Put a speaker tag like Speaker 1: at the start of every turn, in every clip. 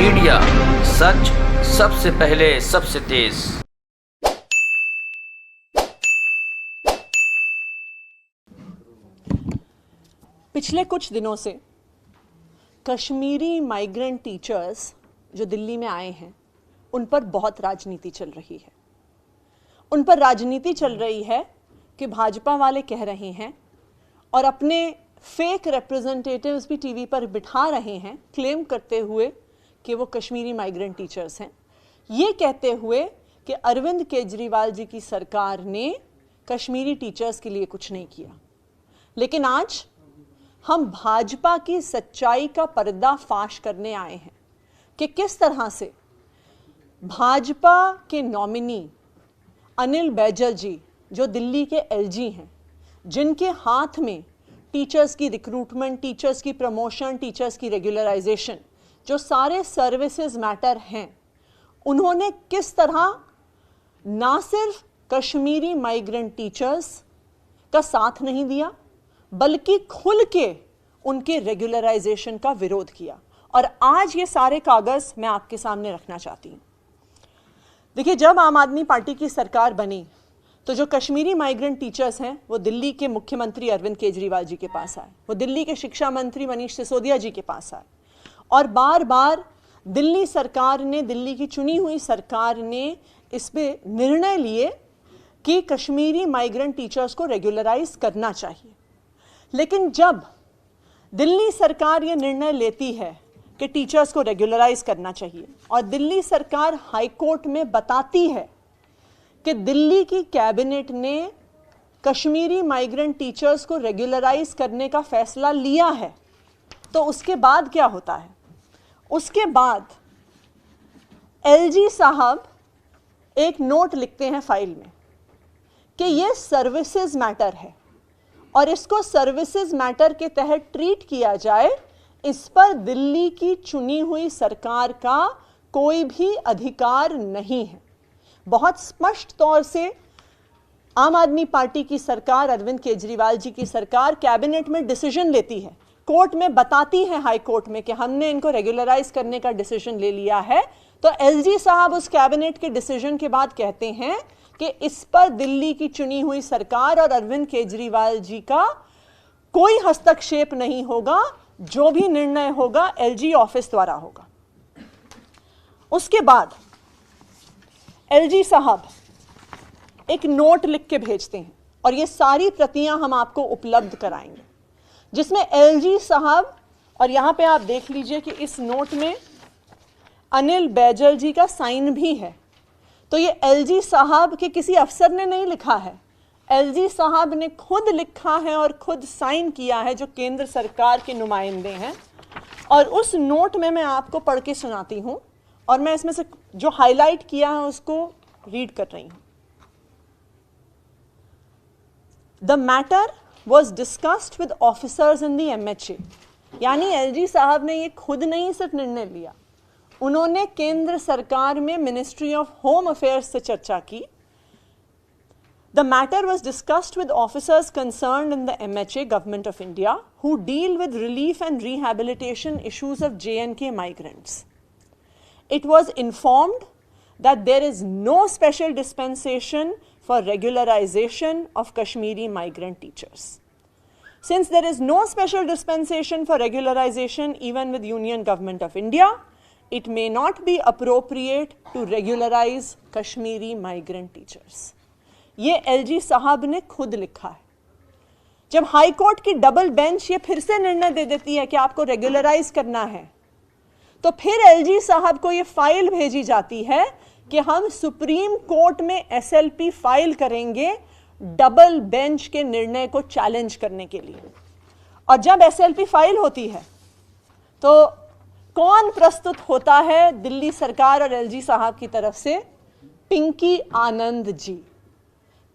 Speaker 1: Media, सच सबसे पहले सबसे तेज।
Speaker 2: पिछले कुछ दिनों से कश्मीरी माइग्रेंट टीचर्स जो दिल्ली में आए हैं उन पर बहुत राजनीति चल रही है। उन पर राजनीति चल रही है कि भाजपा वाले कह रहे हैं और अपने फेक रिप्रेजेंटेटिव्स भी टीवी पर बिठा रहे हैं, क्लेम करते हुए कि वो कश्मीरी माइग्रेंट टीचर्स हैं, ये कहते हुए कि अरविंद केजरीवाल जी की सरकार ने कश्मीरी टीचर्स के लिए कुछ नहीं किया। लेकिन आज हम भाजपा की सच्चाई का पर्दाफाश करने आए हैं कि किस तरह से भाजपा के नॉमिनी अनिल बैजल जी, जो दिल्ली के एलजी हैं, जिनके हाथ में टीचर्स की रिक्रूटमेंट, टीचर्स की प्रमोशन, टीचर्स की रेगुलराइजेशन, जो सारे सर्विसेज मैटर हैं, उन्होंने किस तरह ना सिर्फ कश्मीरी माइग्रेंट टीचर्स का साथ नहीं दिया बल्कि खुल के उनके रेगुलराइजेशन का विरोध किया। और आज ये सारे कागज मैं आपके सामने रखना चाहती हूँ। देखिए, जब आम आदमी पार्टी की सरकार बनी तो जो कश्मीरी माइग्रेंट टीचर्स हैं वो दिल्ली के मुख्यमंत्री अरविंद केजरीवाल जी के पास आए, वो दिल्ली के शिक्षा मंत्री मनीष सिसोदिया जी के पास आए और बार बार दिल्ली सरकार ने, दिल्ली की चुनी हुई सरकार ने इस पे निर्णय लिए कि कश्मीरी माइग्रेंट टीचर्स को रेगुलराइज करना चाहिए। लेकिन जब दिल्ली सरकार ये निर्णय लेती है कि टीचर्स को रेगुलराइज करना चाहिए और दिल्ली सरकार हाई कोर्ट में बताती है कि दिल्ली की कैबिनेट ने कश्मीरी माइग्रेंट टीचर्स को रेगुलराइज करने का फैसला लिया है, तो उसके बाद क्या होता है? उसके बाद एलजी साहब एक नोट लिखते हैं फाइल में कि ये सर्विसेज मैटर है और इसको सर्विसेज मैटर के तहत ट्रीट किया जाए, इस पर दिल्ली की चुनी हुई सरकार का कोई भी अधिकार नहीं है। बहुत स्पष्ट तौर से आम आदमी पार्टी की सरकार, अरविंद केजरीवाल जी की सरकार कैबिनेट में डिसीजन लेती है, कोर्ट में बताती है, हाई कोर्ट में, कि हमने इनको रेगुलराइज करने का डिसीजन ले लिया है। तो एलजी साहब उस कैबिनेट के डिसीजन के बाद कहते हैं कि इस पर दिल्ली की चुनी हुई सरकार और अरविंद केजरीवाल जी का कोई हस्तक्षेप नहीं होगा, जो भी निर्णय होगा एलजी ऑफिस द्वारा होगा। उसके बाद एलजी साहब एक नोट लिख के भेजते हैं और ये सारी प्रतियां हम आपको उपलब्ध कराएंगे, जिसमें एलजी साहब, और यहां पे आप देख लीजिए कि इस नोट में अनिल बैजल जी का साइन भी है। तो ये एलजी साहब के किसी अफसर ने नहीं लिखा है, एलजी साहब ने खुद लिखा है और खुद साइन किया है, जो केंद्र सरकार के नुमाइंदे हैं। और उस नोट में मैं आपको पढ़ के सुनाती हूं और मैं इसमें से जो हाईलाइट किया है उसको रीड कर रही हूं। The matter was discussed with officers in the MHA, यानी एलजी साहब ने ये खुद नहीं सिर्फ निर्णय लिया, उन्होंने केंद्र सरकार में मिनिस्ट्री ऑफ होम अफेयर्स से चर्चा की। The matter was discussed with officers concerned in the MHA, Government of India, who deal with relief and rehabilitation issues of J&K migrants. It was informed that there is no special dispensation for regularization of Kashmiri migrant teachers. Since there is no special dispensation for regularization even with Union Government of India, it may not be appropriate to regularize Kashmiri migrant teachers. ये LG साहब ने खुद लिखा है। जब high court की double bench ये फिर से निर्णय दे देती है कि आपको रेगुलराइज करना है, तो फिर एलजी साहब को ये फाइल भेजी जाती है कि हम सुप्रीम कोर्ट में एसएलपी फाइल करेंगे डबल बेंच के निर्णय को चैलेंज करने के लिए। और जब एसएलपी फाइल होती है तो कौन प्रस्तुत होता है दिल्ली सरकार और एलजी साहब की तरफ से? पिंकी आनंद जी।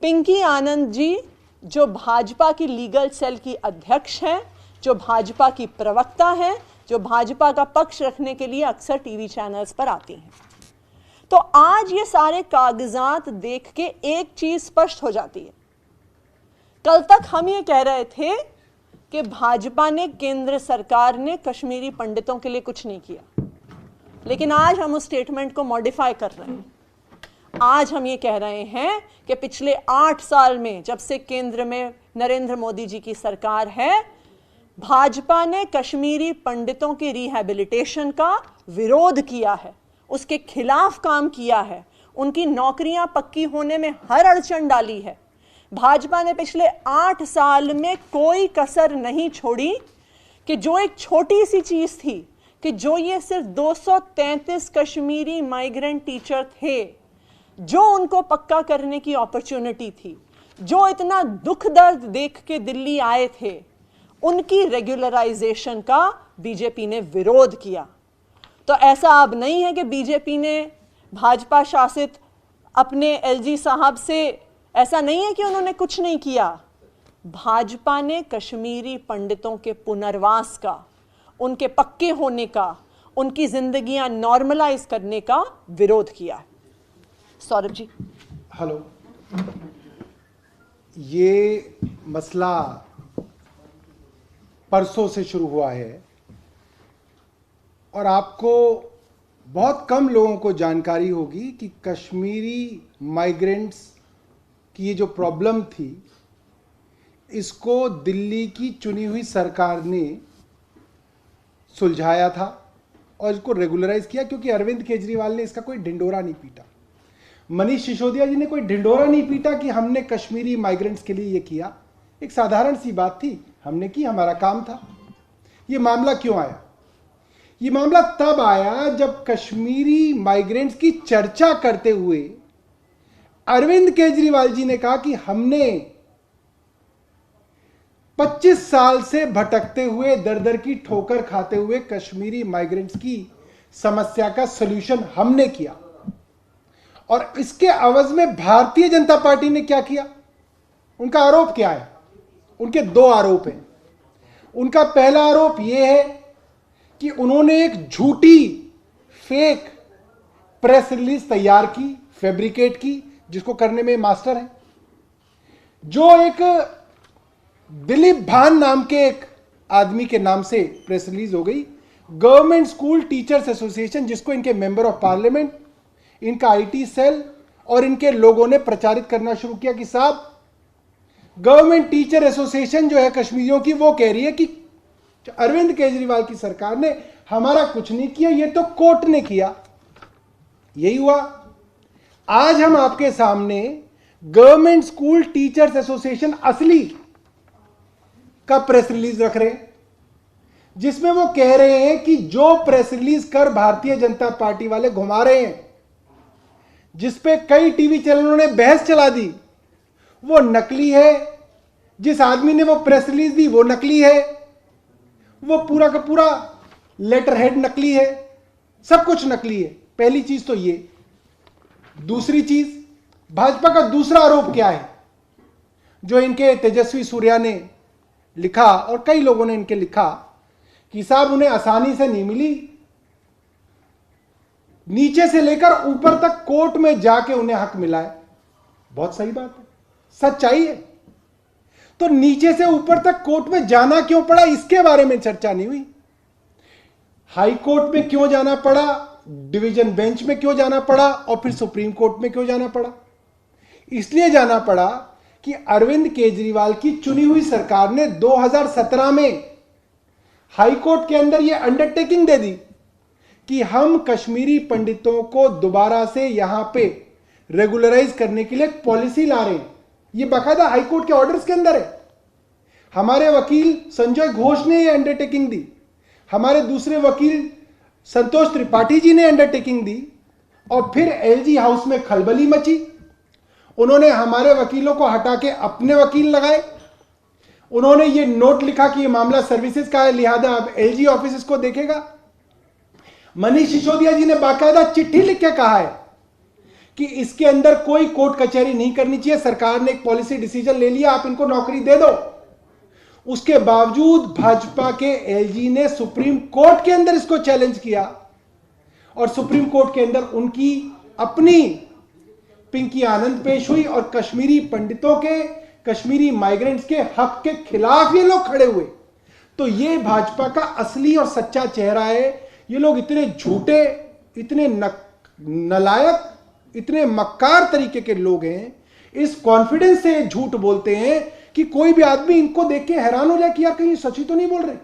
Speaker 2: पिंकी आनंद जी जो भाजपा की लीगल सेल की अध्यक्ष हैं, जो भाजपा की प्रवक्ता हैं, जो भाजपा का पक्ष रखने के लिए अक्सर टीवी चैनल्स पर आती हैं। तो आज ये सारे कागजात देख के एक चीज स्पष्ट हो जाती है। कल तक हम ये कह रहे थे कि भाजपा ने, केंद्र सरकार ने कश्मीरी पंडितों के लिए कुछ नहीं किया। लेकिन आज हम उस स्टेटमेंट को मॉडिफाई कर रहे हैं। आज हम ये कह रहे हैं कि पिछले 8 साल में, जब से केंद्र में नरेंद्र मोदी जी की सरकार है, भाजपा ने कश्मीरी पंडितों के रिहैबिलिटेशन का विरोध किया है, उसके खिलाफ काम किया है, उनकी नौकरियां पक्की होने में हर अड़चन डाली है। भाजपा ने पिछले 8 साल में कोई कसर नहीं छोड़ी कि जो एक छोटी सी चीज थी, कि जो ये सिर्फ 233 कश्मीरी माइग्रेंट टीचर थे, जो उनको पक्का करने की अपॉर्चुनिटी थी, जो इतना दुख दर्द देख के दिल्ली आए थे, उनकी रेगुलराइजेशन का बीजेपी ने विरोध किया। तो ऐसा अब नहीं है कि बीजेपी ने भाजपा शासित अपने एलजी साहब से, ऐसा नहीं है कि उन्होंने कुछ नहीं किया। भाजपा ने कश्मीरी पंडितों के पुनर्वास का, उनके पक्के होने का, उनकी जिंदगियां नॉर्मलाइज करने का विरोध किया है। सौरभ जी।
Speaker 3: हेलो। ये मसला परसों से शुरू हुआ है और आपको बहुत कम लोगों को जानकारी होगी कि कश्मीरी माइग्रेंट्स की ये जो प्रॉब्लम थी, इसको दिल्ली की चुनी हुई सरकार ने सुलझाया था और इसको रेगुलराइज किया, क्योंकि अरविंद केजरीवाल ने इसका कोई ढिंडोरा नहीं पीटा। मनीष सिसोदिया जी ने कोई ढिंडोरा नहीं पीटा कि हमने कश्मीरी माइग्रेंट्स के लिए ये किया। एक साधारण सी बात थी, हमने की, हमारा काम था। ये मामला क्यों आया? ये मामला तब आया जब कश्मीरी माइग्रेंट्स की चर्चा करते हुए अरविंद केजरीवाल जी ने कहा कि हमने 25 साल से भटकते हुए, दर दर की ठोकर खाते हुए कश्मीरी माइग्रेंट्स की समस्या का सलूशन हमने किया। और इसके अवज में भारतीय जनता पार्टी ने क्या किया? उनका आरोप क्या है? उनके 2 आरोप हैं। उनका पहला आरोप यह है कि उन्होंने एक झूठी फेक प्रेस रिलीज तैयार की, फैब्रिकेट की, जिसको करने में मास्टर है। जो एक दिलीप भान नाम के एक आदमी के नाम से प्रेस रिलीज हो गई। गवर्नमेंट स्कूल टीचर्स एसोसिएशन, जिसको इनके मेंबर ऑफ पार्लियामेंट, इनका आईटी सेल और इनके लोगों ने प्रचारित करना शुरू किया कि साहब, गवर्नमेंट टीचर एसोसिएशन जो है कश्मीरियों की, वो कह रही है कि अरविंद केजरीवाल की सरकार ने हमारा कुछ नहीं किया, ये तो कोर्ट ने किया। यही हुआ। आज हम आपके सामने गवर्नमेंट स्कूल टीचर्स एसोसिएशन असली का प्रेस रिलीज रख रहे हैं, जिसमें वो कह रहे हैं कि जो प्रेस रिलीज कर भारतीय जनता पार्टी वाले घुमा रहे हैं, जिसपे कई टीवी चैनलों ने बहस चला दी, वो नकली है। जिस आदमी ने वो प्रेस रिलीज दी वो नकली है। वो पूरा का पूरा लेटर हेड नकली है, सब कुछ नकली है। पहली चीज तो ये। दूसरी चीज, भाजपा का दूसरा आरोप क्या है, जो इनके तेजस्वी सूर्या ने लिखा और कई लोगों ने इनके लिखा कि साहब उन्हें आसानी से नहीं मिली, नीचे से लेकर ऊपर तक कोर्ट में जाके उन्हें हक मिला है। बहुत सही बात है, सच्चाई है। तो नीचे से ऊपर तक कोर्ट में जाना क्यों पड़ा, इसके बारे में चर्चा नहीं हुई। हाई कोर्ट में क्यों जाना पड़ा, डिवीजन बेंच में क्यों जाना पड़ा और फिर सुप्रीम कोर्ट में क्यों जाना पड़ा? इसलिए जाना पड़ा कि अरविंद केजरीवाल की चुनी हुई सरकार ने 2017 में हाई कोर्ट के अंदर यह अंडरटेकिंग दे दी कि हम कश्मीरी पंडितों को दोबारा से यहां पे रेगुलराइज करने के लिए एक पॉलिसी ला रहे हैं। यह बाकायदा हाई कोर्ट के ऑर्डर्स के अंदर है। हमारे वकील संजय घोष ने यह अंडरटेकिंग दी, हमारे दूसरे वकील संतोष त्रिपाठी जी ने अंडरटेकिंग दी, और फिर एलजी हाउस में खलबली मची। उन्होंने हमारे वकीलों को हटा के अपने वकील लगाए। उन्होंने ये नोट लिखा कि ये मामला सर्विसेज का है, लिहाजा अब एलजी ऑफिस इसको देखेगा। मनीष सिसोदिया जी ने बाकायदा चिट्ठी लिख के कहा है कि इसके अंदर कोई कोर्ट कचहरी नहीं करनी चाहिए, सरकार ने एक पॉलिसी डिसीजन ले लिया, आप इनको नौकरी दे दो। उसके बावजूद भाजपा के एलजी ने सुप्रीम कोर्ट के अंदर इसको चैलेंज किया और सुप्रीम कोर्ट के अंदर उनकी अपनी पिंकी आनंद पेश हुई और कश्मीरी पंडितों के, कश्मीरी माइग्रेंट्स के हक के खिलाफ ये लोग खड़े हुए। तो ये भाजपा का असली और सच्चा चेहरा है। ये लोग इतने झूठे इतने नालायक, इतने मक्कार तरीके के लोग हैं, इस कॉन्फिडेंस से झूठ बोलते हैं कि कोई भी आदमी इनको देख के हैरान हो जाए कि यार कहीं सच ही तो नहीं बोल रहे।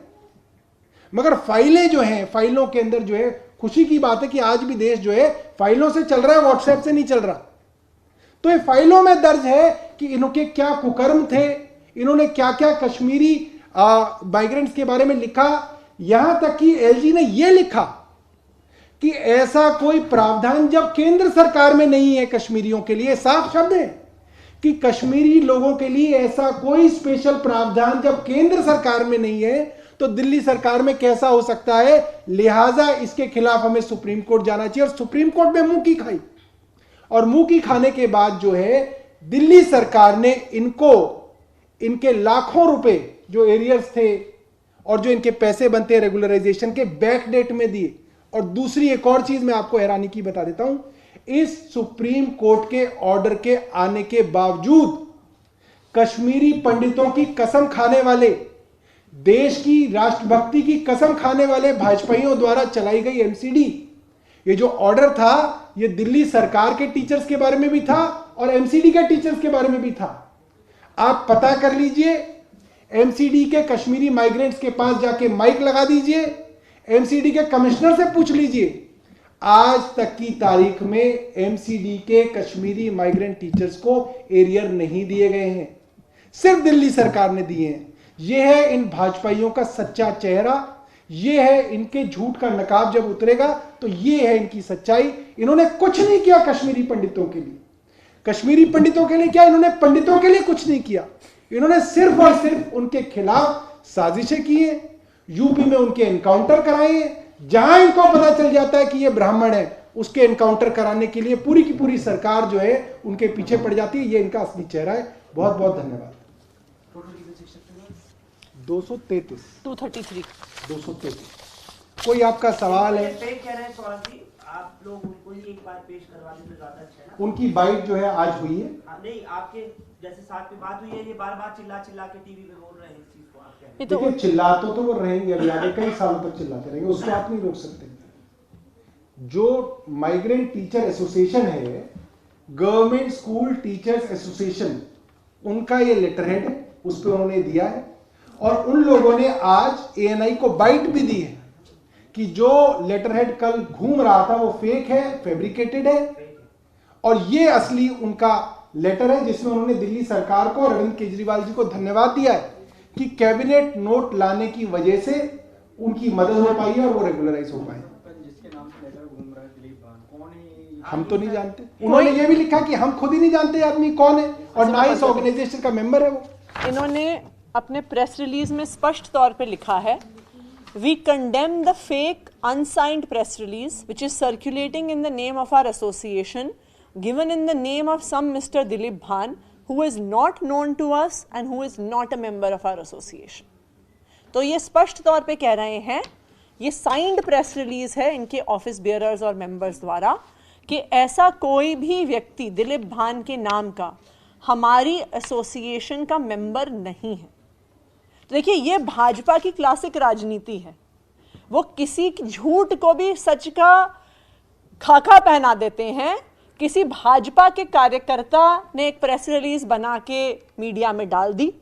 Speaker 3: मगर फाइलें जो हैं, फाइलों के अंदर जो है, खुशी की बात है कि आज भी देश जो है फाइलों से चल रहा है, व्हाट्सएप से नहीं चल रहा। तो ये फाइलों में दर्ज है कि इनके क्या कुकर्म थे, इन्होंने क्या क्या कश्मीरी माइग्रेंट्स के बारे में लिखा। यहां तक कि एलजी ने यह लिखा कि ऐसा कोई प्रावधान जब केंद्र सरकार में नहीं है कश्मीरियों के लिए, साफ शब्द है कि कश्मीरी लोगों के लिए ऐसा कोई स्पेशल प्रावधान जब केंद्र सरकार में नहीं है तो दिल्ली सरकार में कैसा हो सकता है। लिहाजा इसके खिलाफ हमें सुप्रीम कोर्ट जाना चाहिए। और सुप्रीम कोर्ट में मुंह की खाई, और मुंह की खाने के बाद जो है दिल्ली सरकार ने इनको इनके लाखों रुपए जो एरियर्स थे और जो इनके पैसे बनते हैं रेगुलराइजेशन के, बैक डेट में दिए। और दूसरी एक और चीज मैं आपको हैरानी की बता देता हूं, इस सुप्रीम कोर्ट के ऑर्डर के आने के बावजूद कश्मीरी पंडितों की कसम खाने वाले, देश की राष्ट्रभक्ति की कसम खाने वाले भाजपाइयों द्वारा चलाई गई एमसीडी, ये जो ऑर्डर था ये दिल्ली सरकार के टीचर्स के बारे में भी था और एमसीडी के टीचर्स के बारे में भी था। आप पता कर लीजिए, एमसीडी के कश्मीरी माइग्रेंट्स के पास जाके माइक लगा दीजिए, एमसीडी के कमिश्नर से पूछ लीजिए, आज तक की तारीख में एमसीडी के कश्मीरी माइग्रेंट टीचर्स को एरियर नहीं दिए गए हैं, सिर्फ दिल्ली सरकार ने दिए हैं। यह है इन भाजपाइयों का सच्चा चेहरा, यह है इनके झूठ का नकाब जब उतरेगा तो यह है इनकी सच्चाई। इन्होंने कुछ नहीं किया कश्मीरी पंडितों के लिए। कश्मीरी पंडितों के लिए क्या, इन्होंने पंडितों के लिए कुछ नहीं किया। इन्होंने सिर्फ और सिर्फ उनके खिलाफ साजिशें की है, यूपी में उनके एनकाउंटर कराए हैं। जहां इनको पता चल जाता है कि ये ब्राह्मण है, उसके एनकाउंटर कराने के लिए पूरी की पूरी सरकार जो है उनके पीछे पड़ जाती है। ये इनका असली चेहरा है। बहुत बहुत धन्यवाद। 233 233 कोई आपका सवाल है?
Speaker 4: कह रहे हैं सवाल जी, आप लोग उनको ही एक बार पेश करवा दें तो ज्यादा अच्छा है ना।
Speaker 3: उनकी बाइट जो है आज हुई है।
Speaker 4: नहीं, आपके जैसे साथ में बात हुई है, ये बार बार चिल्ला चिल्ला के टीवी पे बोल रहे हैं इस चीज को, आप कह रहे हैं।
Speaker 3: देखिए, चिल्लाते तो वो रहेंगे, अभी आगे कई सालों तक चिल्लाते रहेंगे, उसको आप नहीं रोक सकते। जो माइग्रेंट टीचर एसोसिएशन है, गवर्नमेंट स्कूल टीचर्स एसोसिएशन, उनका ये लेटर हेड है, उस पर उन्होंने दिया है। और उन लोगों ने आज एएनआई को बाइट भी दी है कि जो लेटर हेड कल घूम रहा था वो फेक है, फैब्रिकेटेड है, और ये असली उनका लेटर है जिसमें उन्होंने दिल्ली सरकार को और अरविंद केजरीवाल जी को धन्यवाद दिया है कि कैबिनेट नोट लाने की वजह से उनकी मदद हो पाई है और वो रेगुलराइज हो पाए।
Speaker 5: जिसके नाम से लेटर घूम रहा है दिलीप भान, कौन है?
Speaker 3: हम तो नहीं जानते। उन्होंने ये भी लिखा कि हम खुद ही नहीं जानते आदमी कौन है और ना इस ऑर्गेनाइजेशन का मेंबर है वो।
Speaker 2: इन्होंने अपने प्रेस रिलीज में स्पष्ट तौर पे लिखा है, we condemn the fake unsigned press release which is circulating in the name of our association given in the name of some Mr. Dilip Bhan who is not known to us and who is not a member of our association. तो ये स्पष्ट तौर पे कह रहे हैं, ये signed press release है इनके ऑफिस बेयरर्स और मेंबर्स द्वारा कि ऐसा कोई भी व्यक्ति दिलीप भान के नाम का हमारी एसोसिएशन का मेंबर नहीं है। तो देखिए, ये भाजपा की क्लासिक राजनीति है, वो किसी झूठ को भी सच का खाका पहना देते हैं। किसी भाजपा के कार्यकर्ता ने एक प्रेस रिलीज बना के मीडिया में डाल दी,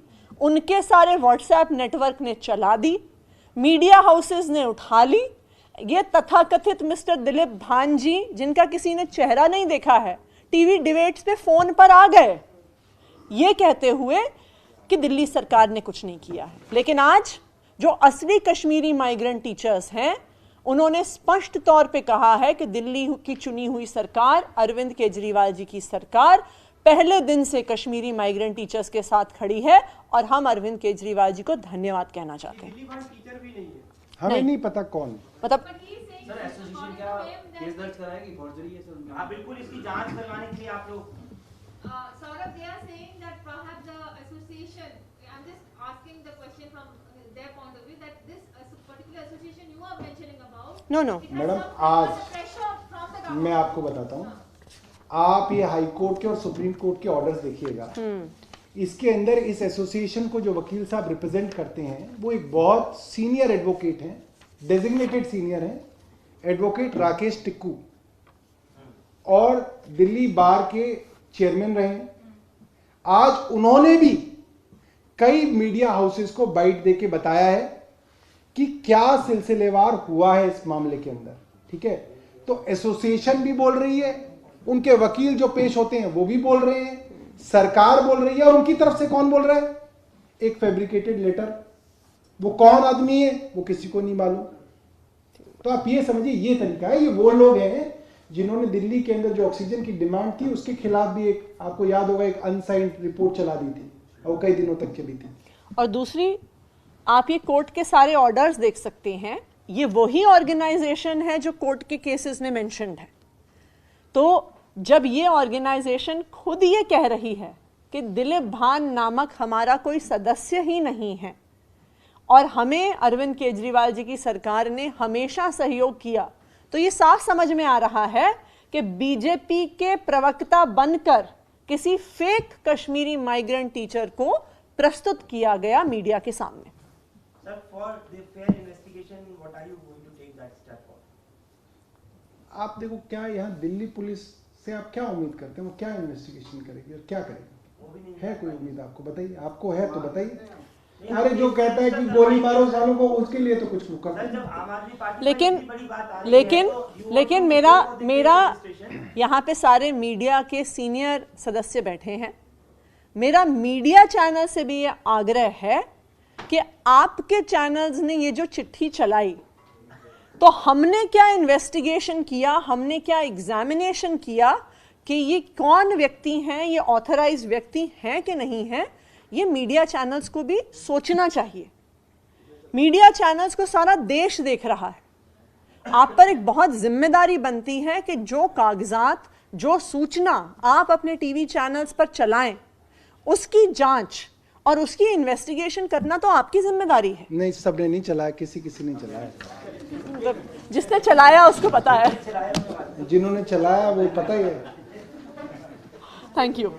Speaker 2: उनके सारे व्हाट्सएप नेटवर्क ने चला दी, मीडिया हाउसेस ने उठा ली। ये तथाकथित मिस्टर दिलीप भान जी, जिनका किसी ने चेहरा नहीं देखा है, टीवी डिबेट्स पे फोन पर आ गए ये कहते हुए कि दिल्ली सरकार ने कुछ नहीं किया है। लेकिन आज जो असली कश्मीरी माइग्रेंट टीचर्स हैं, उन्होंने स्पष्ट तौर पे कहा है कि दिल्ली की चुनी हुई सरकार, अरविंद केजरीवाल जी की सरकार, पहले दिन से कश्मीरी माइग्रेंट टीचर्स के साथ खड़ी है और हम अरविंद केजरीवाल जी को धन्यवाद कहना चाहते हैं।
Speaker 4: टीचर भी नहीं है,
Speaker 3: हमें नहीं पता कौन,
Speaker 2: मतलब
Speaker 4: सर एसोसिएशन क्या केस दर्ज कराएगी फॉर्जरी है सर? हाँ बिल्कुल, इसकी जांच करवाने के लिए आप लोग
Speaker 6: Saurabh, they are saying that perhaps the association, I'm just asking the question from their point of view, that this particular association you are mentioning about,
Speaker 2: no,
Speaker 6: it has
Speaker 3: madam,
Speaker 6: some
Speaker 3: आज
Speaker 6: pressure from the government.
Speaker 3: मैं आपको बताता हूँ, आप ये high court के और supreme court के ऑर्डर्स देखिएगा। इसके अंदर इस एसोसिएशन को जो वकील साहब रिप्रेजेंट करते हैं वो एक बहुत सीनियर एडवोकेट हैं, डेजिग्नेटेड सीनियर हैं, एडवोकेट राकेश टिक्कू और दिल्ली बार के चेयरमैन रहे हैं। आज उन्होंने भी कई मीडिया हाउसेस को बाइट देके बताया है कि क्या सिलसिलेवार हुआ है इस मामले के अंदर, ठीक है। तो एसोसिएशन भी बोल रही है, उनके वकील जो पेश होते हैं वो भी बोल रहे हैं, सरकार बोल रही है, और उनकी तरफ से कौन बोल रहा है? एक फैब्रिकेटेड लेटर। वो कौन आदमी है वो किसी को नहीं मालूम। तो आप ये समझिए, ये तरीका है। ये वो लोग हैं जिन्होंने दिल्ली के अंदर जो ऑक्सीजन की डिमांड थी उसके खिलाफ भी एक, आपको याद होगा, एक अनसाइंड रिपोर्ट चला दी थी और कई दिनों तक चली थी।
Speaker 2: और दूसरी, आप ये कोर्ट के सारे ऑर्डर्स देख सकते हैं, ये वही ऑर्गेनाइजेशन है जो कोर्ट के केसेस ने मेंशन्ड है। तो जब ये ऑर्गेनाइजेशन खुद ये कह रही है कि दिलीप भान नामक हमारा कोई सदस्य ही नहीं है और हमें अरविंद केजरीवाल जी की सरकार ने हमेशा सहयोग किया, तो ये साफ समझ में आ रहा है कि बीजेपी के प्रवक्ता बनकर किसी फेक कश्मीरी माइग्रेंट टीचर को प्रस्तुत किया गया मीडिया के सामने।
Speaker 4: Sir, for the fair investigation, what are you going to take that step for?
Speaker 3: आप देखो, क्या यहाँ दिल्ली पुलिस से आप क्या उम्मीद करते हैं? वो क्या इन्वेस्टिगेशन करेगी और क्या करेगी? है कोई उम्मीद आपको? बताइए, आपको है तो बताइए। अरे जो कहता है कि गोली मारो सालों को, उसके लिए तो कुछ करते हैं।
Speaker 2: लेकिन मेरा यहाँ पे सारे मीडिया के सीनियर सदस्य बैठे हैं। मेरा मीडिया चैनल से भी ये आग्रह है कि आपके चैनल्स ने ये जो चिट्ठी चलाई, तो हमने क्या इन्वेस्टिगेशन किया, हमने क्या एग्जामिनेशन किया कि ये कौन व्यक्ति हैं, ये ऑथराइज्ड व्यक्ति हैं कि नहीं हैं, ये मीडिया चैनल्स को भी सोचना चाहिए। मीडिया चैनल्स को सारा देश देख रहा है। आप पर एक बहुत जिम्मेदारी बनती है कि जो कागजात, जो सूचना आप अपने टीवी चैनल्स पर चलाएं, उसकी जांच और उसकी इन्वेस्टिगेशन करना तो आपकी जिम्मेदारी है।
Speaker 3: नहीं, सबने नहीं चलाया, किसी ने चलाया।
Speaker 2: जिसने चलाया उसको पता है,
Speaker 3: जिन्होंने चलाया वो पता ही है।
Speaker 2: Thank you.